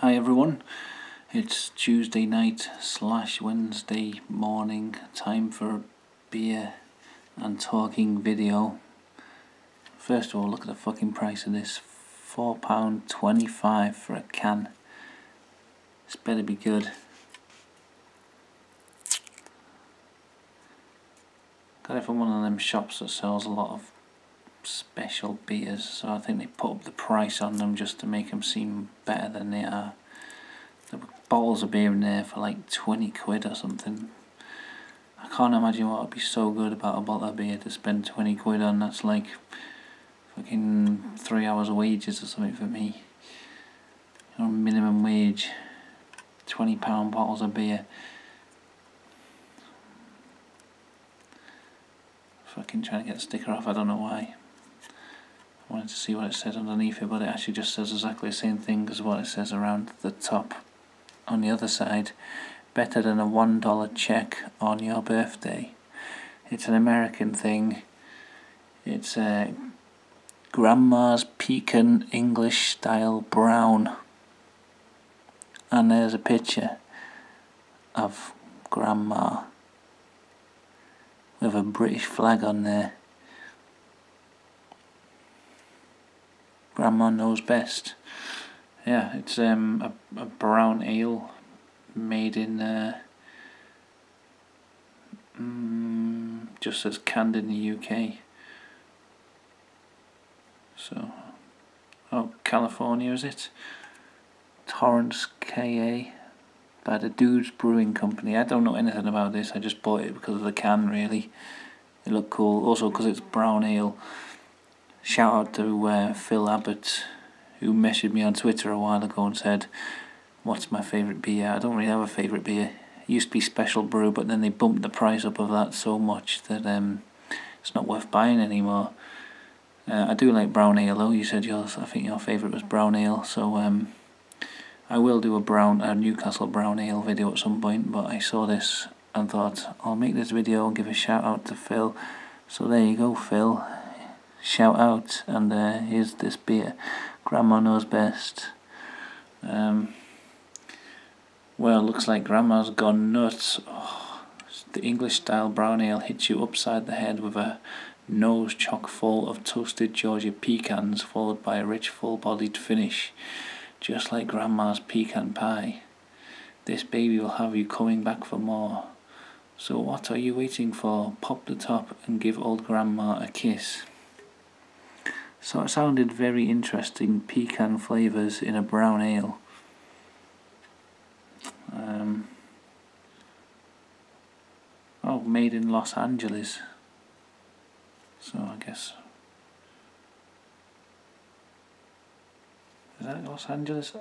Hi everyone, it's Tuesday night / Wednesday morning, time for a beer and talking video. First of all, look at the fucking price of this, £4.25 for a can. This better be good. Got it from one of them shops that sells a lot of special beers, so I think they put up the price on them just to make them seem better than they are. There were bottles of beer in there for like 20 quid or something. I can't imagine what would be so good about a bottle of beer to spend 20 quid on. That's like fucking 3 hours of wages or something for me. You know, minimum wage, £20 bottles of beer. Fucking trying to get the sticker off, I don't know why. I wanted to see what it said underneath it, but it actually just says exactly the same thing as what it says around the top. On the other side, better than a $1 check on your birthday. It's an American thing. It's Grandma's Pecan English style brown. And there's a picture of Grandma with a British flag on there. Grandma knows best. Yeah, it's a brown ale made in just says canned in the UK. So, oh, California is it? Torrance, KA, by the Dudes Brewing Company. I don't know anything about this. I just bought it because of the can. Really, it looked cool. Also because it's brown ale. Shout out to Phil Abbott, who messaged me on Twitter a while ago and said, what's my favourite beer? I don't really have a favourite beer. It used to be Special Brew, but then they bumped the price up of that so much that it's not worth buying anymore. I do like brown ale though. You said yours, I think your favourite was brown ale, so I will do a Newcastle brown ale video at some point, but I saw this and thought I'll make this video and give a shout out to Phil. So there you go, Phil. Shout out, and here's this beer. Grandma knows best. Well, looks like Grandma's gone nuts. Oh, the English style brown ale hits you upside the head with a nose chock full of toasted Georgia pecans, followed by a rich full-bodied finish, just like Grandma's pecan pie. This baby will have you coming back for more. So what are you waiting for? Pop the top and give old Grandma a kiss. So it sounded very interesting, pecan flavours in a brown ale. Oh, made in Los Angeles. So I guess, is that Los Angeles?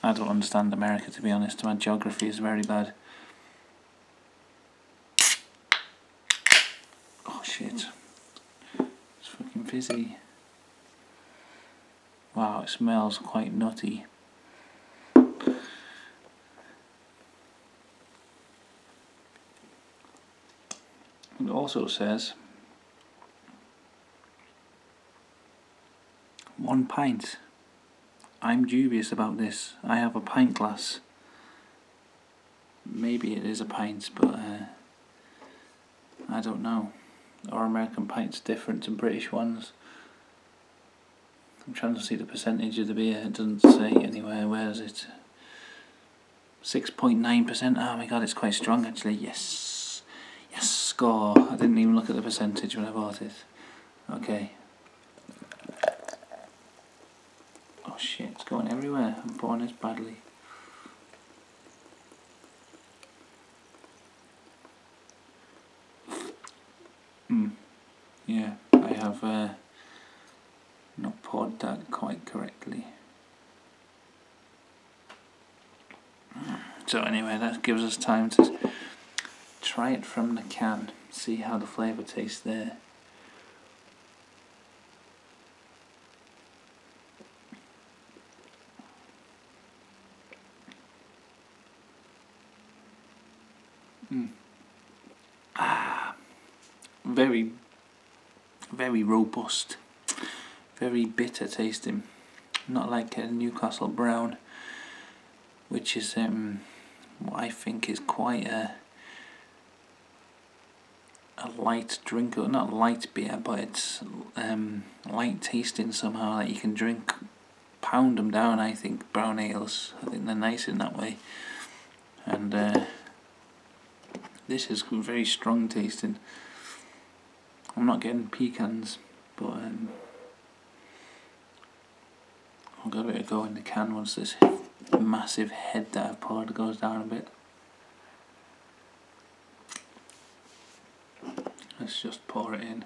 I don't understand America, to be honest. My geography is very bad. Oh shit. It's fucking fizzy. Wow, it smells quite nutty. It also says 1 pint. I'm dubious about this. I have a pint glass. Maybe it is a pint, but I don't know. Or American pints different to British ones. I'm trying to see the percentage of the beer. It doesn't say anywhere. Where is it? 6.9%. Oh my god, it's quite strong actually. Yes. Yes, score. I didn't even look at the percentage when I bought it. Okay. Oh shit, it's going everywhere. I'm pouring this badly. Yeah, I have not poured that quite correctly. So anyway, that gives us time to try it from the can, see how the flavour tastes there. Very, very robust, very bitter tasting. not like a Newcastle Brown, which is what I think is quite a light drink, or not light beer, but it's light tasting somehow, that you can drink, pound them down. I think brown ales, I think they're nice in that way, and this is very strong tasting. I'm not getting pecans, but I'll give it a go in the can once this massive head that I've poured goes down a bit. Let's just pour it in.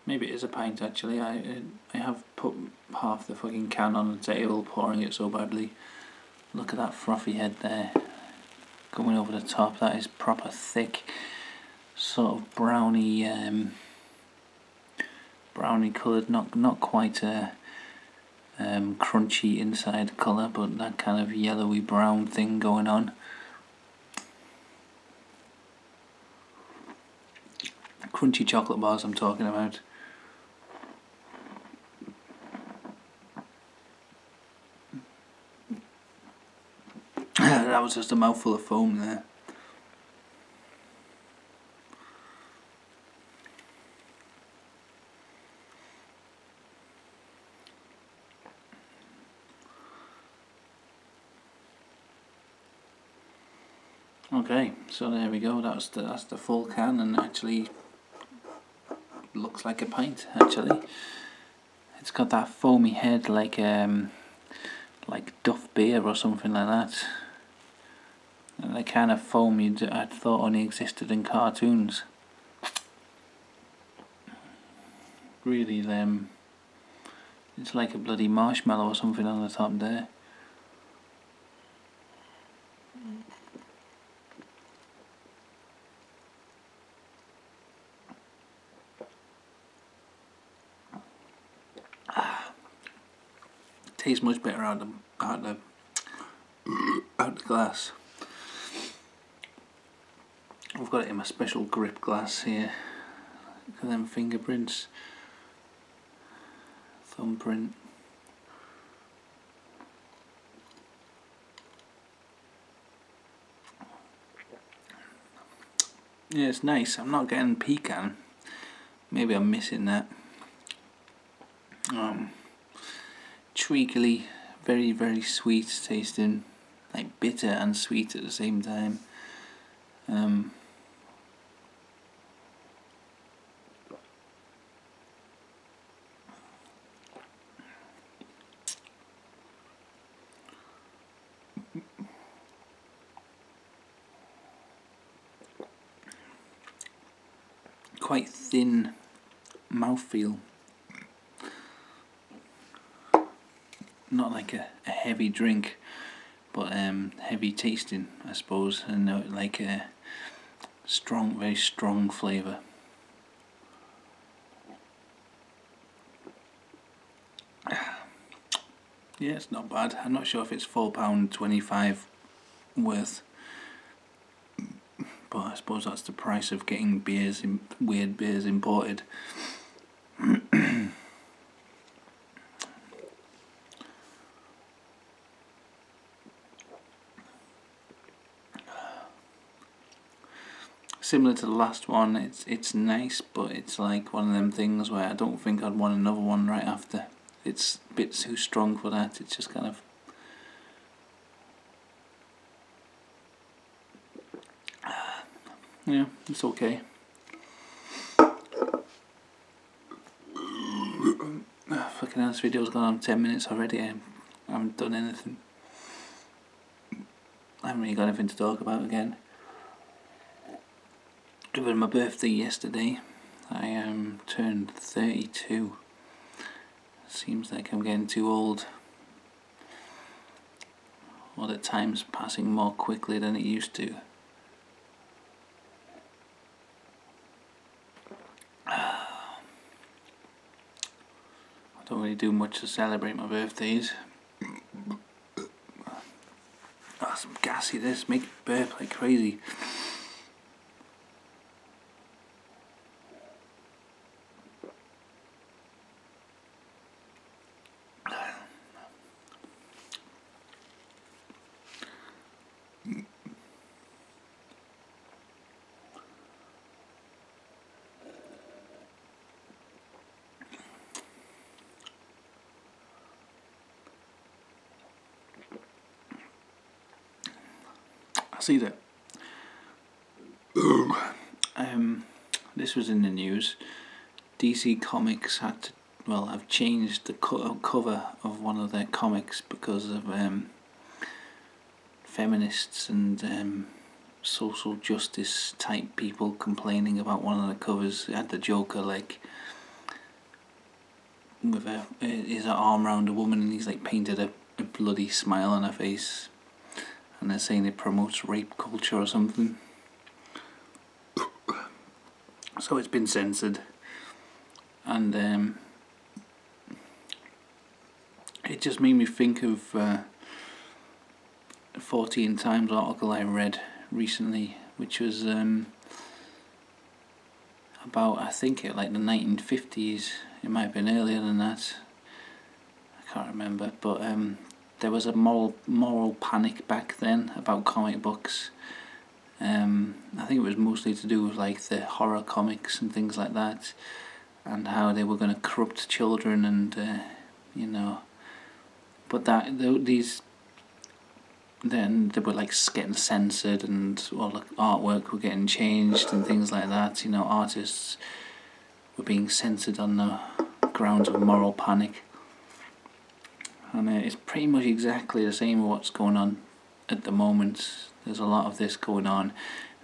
Maybe it is a pint actually. I have put half the fucking can on the table, pouring it so badly. Look at that frothy head there, going over the top. That is proper thick, sort of browny, browny coloured. Not quite a crunchy inside colour, but that kind of yellowy brown thing going on. Crunchy chocolate bars I'm talking about. That was just a mouthful of foam there. Okay, so there we go. That's the full can, and actually looks like a pint. Actually, it's got that foamy head like Duff beer or something like that. And the kind of foam I'd thought only existed in cartoons. Really, it's like a bloody marshmallow or something on the top there. Tastes much better out the glass. I've got it in my special grip glass here. Look at them fingerprints, thumbprint. Yeah, it's nice. I'm not getting pecan. Maybe I'm missing that. Treacly, very, very sweet tasting, like bitter and sweet at the same time. Quite thin mouthfeel. Not like a heavy drink, but heavy tasting, I suppose, and like a strong, very strong flavour. Yeah, it's not bad. I'm not sure if it's £4.25 worth, but I suppose that's the price of getting weird beers imported. Similar to the last one, it's nice, but it's like one of them things where I don't think I'd want another one right after. It's a bit too strong for that. It's just kind of yeah, it's okay. Fucking hell, this video's gone on 10 minutes already. I haven't done anything. I haven't really got anything to talk about again. It was my birthday yesterday. I turned 32. Seems like I'm getting too old. Or the time's passing more quickly than it used to. I don't really do much to celebrate my birthdays. Oh, some gassy this, make it burp like crazy. see that. This was in the news. DC Comics had to, well, have changed the cover of one of their comics because of feminists and social justice type people complaining about one of the covers. It had the Joker like with his arm around a woman, and he's like painted a bloody smile on her face, and they're saying it promotes rape culture or something. So it's been censored, and it just made me think of a 14 Times article I read recently, which was about, I think, like the 1950s. It might have been earlier than that. I can't remember, but there was a moral panic back then about comic books. I think it was mostly to do with like the horror comics and things like that, and how they were going to corrupt children, and you know. But then they were like getting censored, and all the artwork were getting changed and things like that. You know, artists were being censored on the grounds of moral panic, and it's pretty much exactly the same with what's going on at the moment. There's a lot of this going on.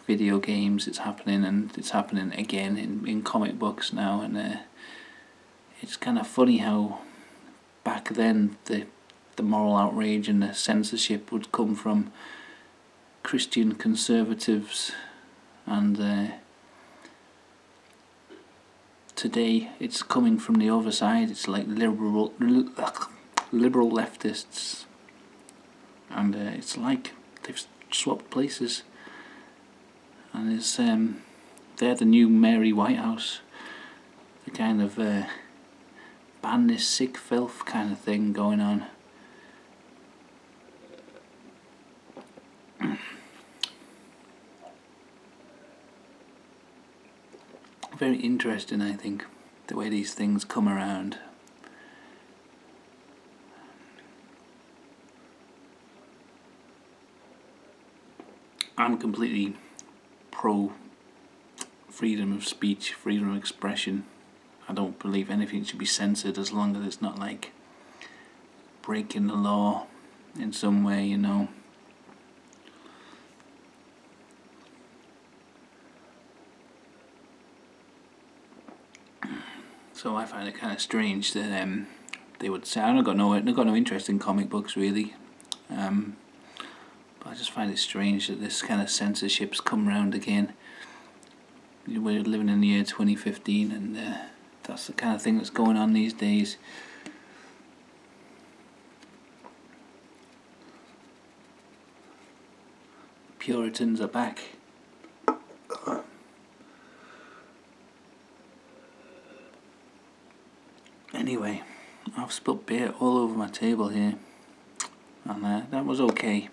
Video games, it's happening, and it's happening again in comic books now, and it's kind of funny how back then the moral outrage and the censorship would come from Christian conservatives, and today it's coming from the other side. It's like liberal leftists, and it's like they've swapped places, and it's they're the new Mary Whitehouse, the kind of ban this sick filth kind of thing going on. Very interesting, I think, the way these things come around. I'm completely pro freedom of speech, freedom of expression. I don't believe anything should be censored as long as it's not like breaking the law in some way, you know. So I find it kind of strange that they would say, I've got no interest in comic books really, but I just find it strange that this kind of censorship's come round again. We're living in the year 2015, and that's the kind of thing that's going on these days. Puritans are back. Anyway, I've spilt beer all over my table here, and that was okay.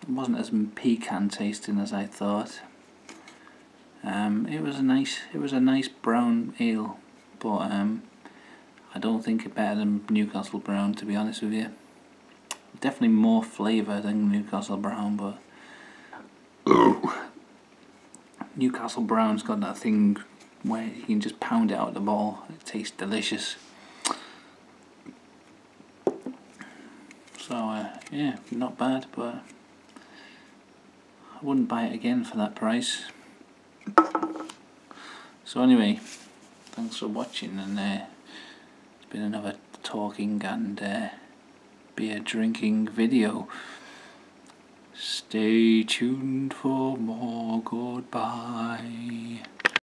It wasn't as pecan tasting as I thought. It was a nice brown ale, but I don't think it better than Newcastle Brown, to be honest with you. Definitely more flavour than Newcastle Brown, but Newcastle Brown's got that thing where you can just pound it out of the bottle. It tastes delicious. So yeah, not bad, but I wouldn't buy it again for that price. So anyway, thanks for watching, and it's been another talking and beer drinking video. Stay tuned for more. Goodbye.